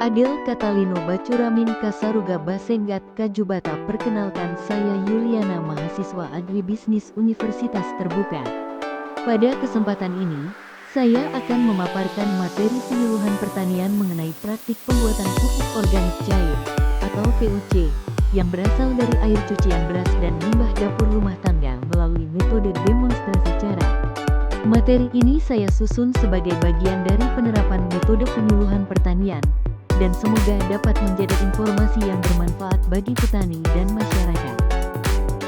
Adil Katalino Bacuramin Kasaruga Basenggat Kajubata. Perkenalkan, saya Yuliana, mahasiswa agribisnis Universitas Terbuka. Pada kesempatan ini, saya akan memaparkan materi penyuluhan pertanian mengenai praktik pembuatan pupuk organik cair atau POC yang berasal dari air cucian beras dan limbah dapur rumah tangga melalui metode demonstrasi cara. Materi ini saya susun sebagai bagian dari penerapan metode penyuluhan pertanian, dan semoga dapat menjadi informasi yang bermanfaat bagi petani dan masyarakat.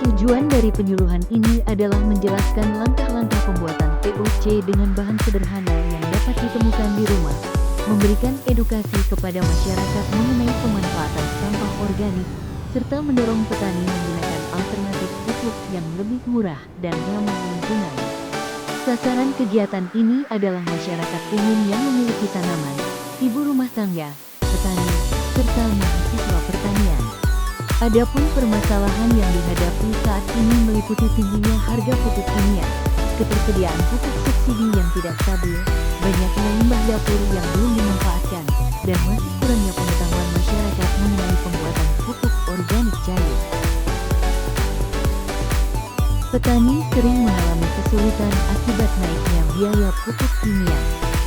Tujuan dari penyuluhan ini adalah menjelaskan langkah-langkah pembuatan POC dengan bahan sederhana yang dapat ditemukan di rumah, memberikan edukasi kepada masyarakat mengenai pemanfaatan sampah organik, serta mendorong petani menggunakan alternatif pupuk yang lebih murah dan ramah lingkungan. Sasaran kegiatan ini adalah masyarakat umum yang memiliki tanaman, ibu rumah tangga, petani, serta mahasiswa pertanian. Adapun permasalahan yang dihadapi saat ini meliputi tingginya harga pupuk kimia, ketersediaan pupuk subsidi yang tidak stabil, banyaknya limbah dapur yang belum dimanfaatkan, dan masih kurangnya pengetahuan masyarakat mengenai pembuatan pupuk organik cair. Petani sering mengalami kesulitan akibat naiknya biaya pupuk kimia.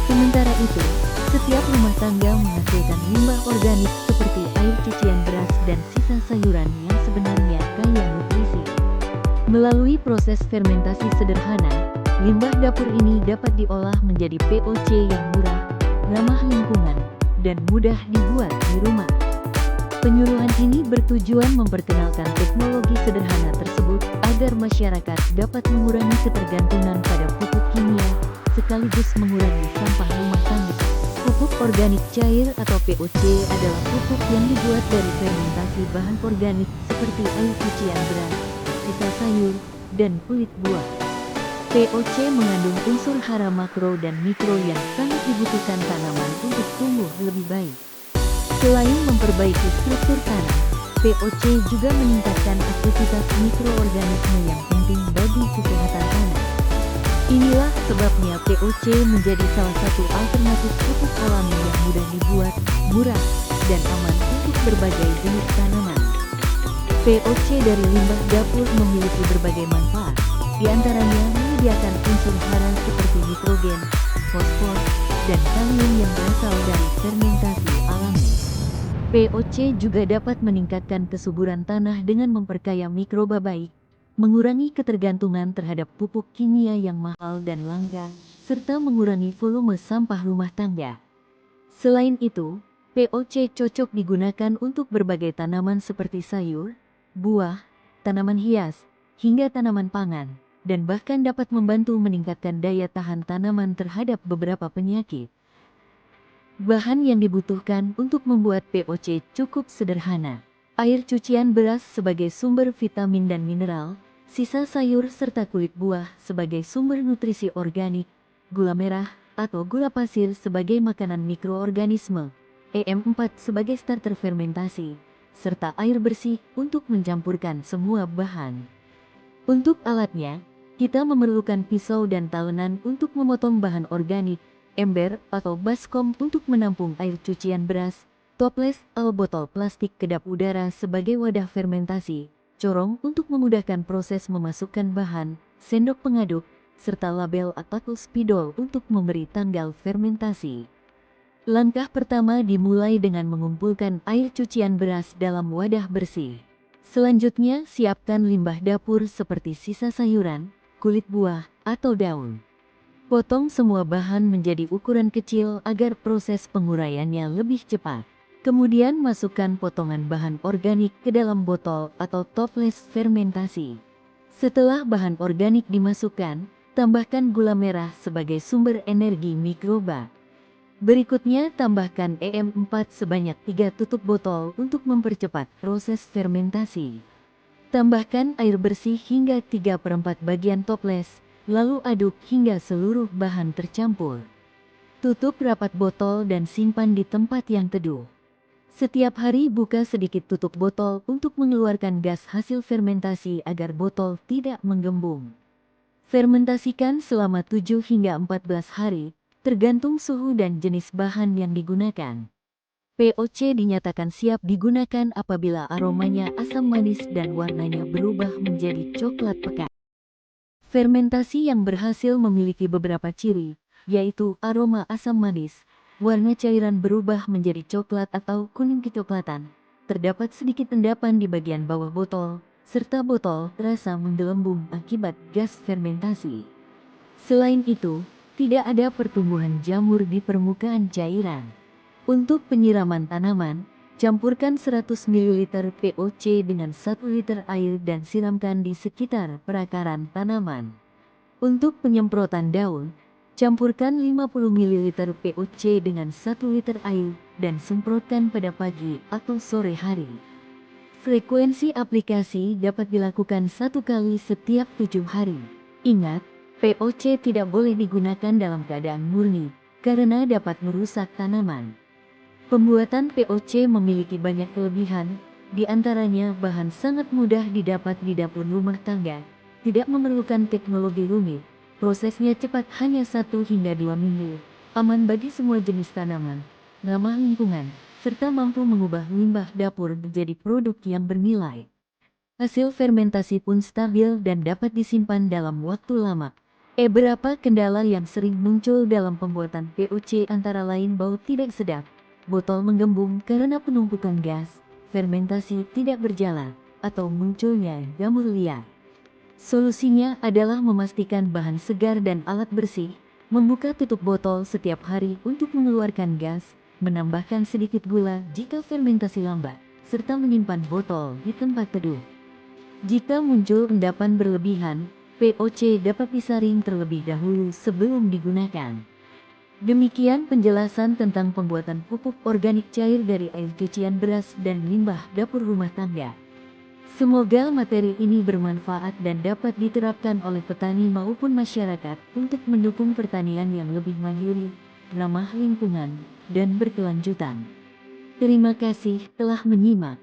Sementara itu, setiap rumah tangga menghasilkan limbah organik seperti air cucian beras dan sisa sayuran yang sebenarnya kaya nutrisi. Melalui proses fermentasi sederhana, limbah dapur ini dapat diolah menjadi POC yang murah, ramah lingkungan, dan mudah dibuat di rumah. Penyuluhan ini bertujuan memperkenalkan teknologi sederhana tersebut agar masyarakat dapat mengurangi ketergantungan pada pupuk kimia, sekaligus mengurangi sampah rumah tangga. Pupuk organik cair atau POC adalah pupuk yang dibuat dari fermentasi bahan organik seperti air cucian beras, sisa sayur, dan kulit buah. POC mengandung unsur hara makro dan mikro yang sangat dibutuhkan tanaman untuk tumbuh lebih baik. Selain memperbaiki struktur tanah, POC juga meningkatkan aktivitas mikroorganisme yang penting bagi kesehatan tanah. Inilah sebabnya POC menjadi salah satu alternatif pupuk alami yang mudah dibuat, murah, dan aman untuk berbagai jenis tanaman. POC dari limbah dapur memiliki berbagai manfaat, di antaranya menyediakan unsur hara seperti nitrogen, fosfor, dan kalium yang berasal dari fermentasi alami. POC juga dapat meningkatkan kesuburan tanah dengan memperkaya mikroba baik, mengurangi ketergantungan terhadap pupuk kimia yang mahal dan langka, serta mengurangi volume sampah rumah tangga. Selain itu, POC cocok digunakan untuk berbagai tanaman seperti sayur, buah, tanaman hias, hingga tanaman pangan, dan bahkan dapat membantu meningkatkan daya tahan tanaman terhadap beberapa penyakit. Bahan yang dibutuhkan untuk membuat POC cukup sederhana. Air cucian beras sebagai sumber vitamin dan mineral, sisa sayur serta kulit buah sebagai sumber nutrisi organik, gula merah atau gula pasir sebagai makanan mikroorganisme, EM4 sebagai starter fermentasi, serta air bersih untuk mencampurkan semua bahan. Untuk alatnya, kita memerlukan pisau dan talenan untuk memotong bahan organik, ember atau baskom untuk menampung air cucian beras, toples atau botol plastik kedap udara sebagai wadah fermentasi, corong untuk memudahkan proses memasukkan bahan, sendok pengaduk, serta label atau spidol untuk memberi tanggal fermentasi. Langkah pertama dimulai dengan mengumpulkan air cucian beras dalam wadah bersih. Selanjutnya, siapkan limbah dapur seperti sisa sayuran, kulit buah, atau daun. Potong semua bahan menjadi ukuran kecil agar proses penguraiannya lebih cepat. Kemudian masukkan potongan bahan organik ke dalam botol atau toples fermentasi. Setelah bahan organik dimasukkan, tambahkan gula merah sebagai sumber energi mikroba. Berikutnya tambahkan EM4 sebanyak 3 tutup botol untuk mempercepat proses fermentasi. Tambahkan air bersih hingga 3/4 bagian toples. Lalu aduk hingga seluruh bahan tercampur. Tutup rapat botol dan simpan di tempat yang teduh. Setiap hari buka sedikit tutup botol untuk mengeluarkan gas hasil fermentasi agar botol tidak menggembung. Fermentasikan selama 7 hingga 14 hari, tergantung suhu dan jenis bahan yang digunakan. POC dinyatakan siap digunakan apabila aromanya asam manis dan warnanya berubah menjadi coklat pekat. Fermentasi yang berhasil memiliki beberapa ciri, yaitu aroma asam manis, warna cairan berubah menjadi coklat atau kuning kecoklatan, terdapat sedikit endapan di bagian bawah botol, serta botol terasa menggelembung akibat gas fermentasi. Selain itu, tidak ada pertumbuhan jamur di permukaan cairan. Untuk penyiraman tanaman, campurkan 100 ml POC dengan 1 liter air dan siramkan di sekitar perakaran tanaman. Untuk penyemprotan daun, campurkan 50 ml POC dengan 1 liter air dan semprotkan pada pagi atau sore hari. Frekuensi aplikasi dapat dilakukan 1 kali setiap 7 hari. Ingat, POC tidak boleh digunakan dalam keadaan murni, karena dapat merusak tanaman. Pembuatan POC memiliki banyak kelebihan, di antaranya bahan sangat mudah didapat di dapur rumah tangga, tidak memerlukan teknologi rumit, prosesnya cepat hanya 1 hingga 2 minggu, aman bagi semua jenis tanaman, ramah lingkungan, serta mampu mengubah limbah dapur menjadi produk yang bernilai. Hasil fermentasi pun stabil dan dapat disimpan dalam waktu lama. Beberapa kendala yang sering muncul dalam pembuatan POC antara lain bau tidak sedap, botol menggembung karena penumpukan gas, fermentasi tidak berjalan, atau munculnya jamur liar. Solusinya adalah memastikan bahan segar dan alat bersih, membuka tutup botol setiap hari untuk mengeluarkan gas, menambahkan sedikit gula jika fermentasi lambat, serta menyimpan botol di tempat teduh. Jika muncul endapan berlebihan, POC dapat disaring terlebih dahulu sebelum digunakan. Demikian penjelasan tentang pembuatan pupuk organik cair dari air cucian beras dan limbah dapur rumah tangga. Semoga materi ini bermanfaat dan dapat diterapkan oleh petani maupun masyarakat untuk mendukung pertanian yang lebih mandiri, ramah lingkungan, dan berkelanjutan. Terima kasih telah menyimak.